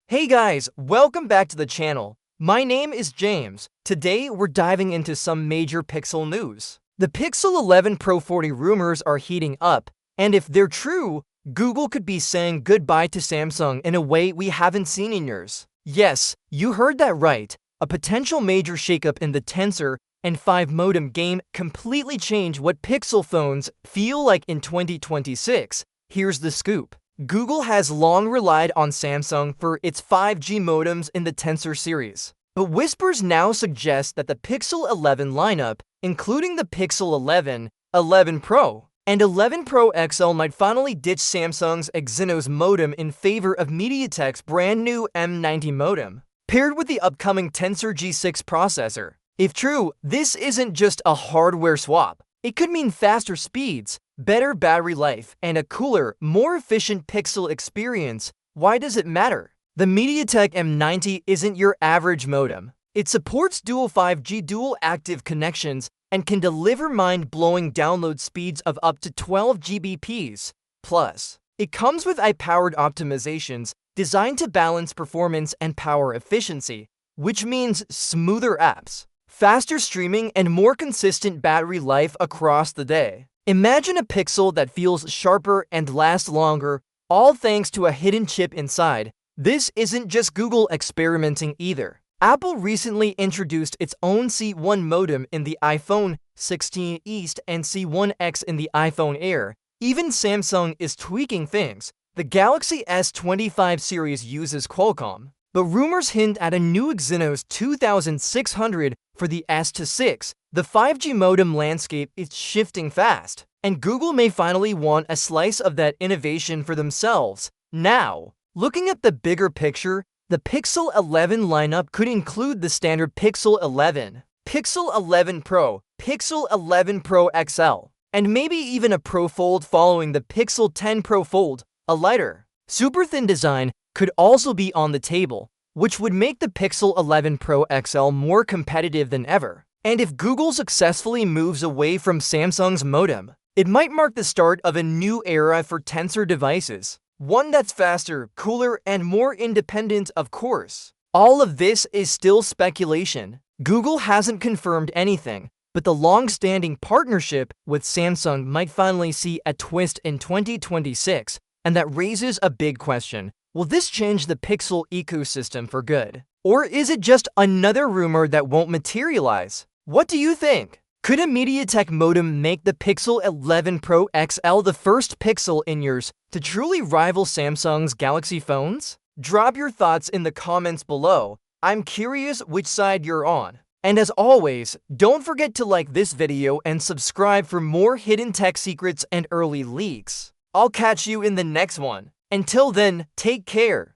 Hey guys, welcome back to the channel. My name is James. Today we're diving into some major Pixel news. The Pixel 11 Pro 40 rumors are heating up, and if they're true, Google could be saying goodbye to Samsung in a way we haven't seen in years. Yes, you heard that right. A potential major shakeup in the Tensor and 5 modem game completely change what Pixel phones feel like in 2026. Here's the scoop. Google has long relied on Samsung for its 5G modems in the Tensor series. But whispers now suggest that the Pixel 11 lineup, including the Pixel 11, 11 Pro, and 11 Pro XL might finally ditch Samsung's Exynos modem in favor of MediaTek's brand new M90 modem, paired with the upcoming Tensor G6 processor. If true, this isn't just a hardware swap. It could mean faster speeds, better battery life, and a cooler, more efficient Pixel experience. Why does it matter? The MediaTek M90 isn't your average modem. It supports dual 5G dual active connections and can deliver mind-blowing download speeds of up to 12 Gbps. Plus, it comes with AI-powered optimizations designed to balance performance and power efficiency, which means smoother apps, faster streaming, and more consistent battery life across the day. Imagine a Pixel that feels sharper and lasts longer, all thanks to a hidden chip inside. This isn't just Google experimenting either. Apple recently introduced its own C1 modem in the iPhone 16 East and C1X in the iPhone Air. Even Samsung is tweaking things. The Galaxy S25 series uses Qualcomm, but rumors hint at a new Exynos 2600 for the S6. The 5G modem landscape is shifting fast, and Google may finally want a slice of that innovation for themselves. Now, looking at the bigger picture, the Pixel 11 lineup could include the standard Pixel 11, Pixel 11 Pro, Pixel 11 Pro XL, and maybe even a Pro Fold following the Pixel 10 Pro Fold. A lighter, super thin design could also be on the table, which would make the Pixel 11 Pro XL more competitive than ever. And if Google successfully moves away from Samsung's modem, it might mark the start of a new era for Tensor devices. One that's faster, cooler, and more independent, of course. All of this is still speculation. Google hasn't confirmed anything, but the long-standing partnership with Samsung might finally see a twist in 2026, and that raises a big question. Will this change the Pixel ecosystem for good? Or is it just another rumor that won't materialize? What do you think? Could a MediaTek modem make the Pixel 11 Pro XL the first Pixel in years to truly rival Samsung's Galaxy phones? Drop your thoughts in the comments below. I'm curious which side you're on. And as always, don't forget to like this video and subscribe for more hidden tech secrets and early leaks. I'll catch you in the next one. Until then, take care.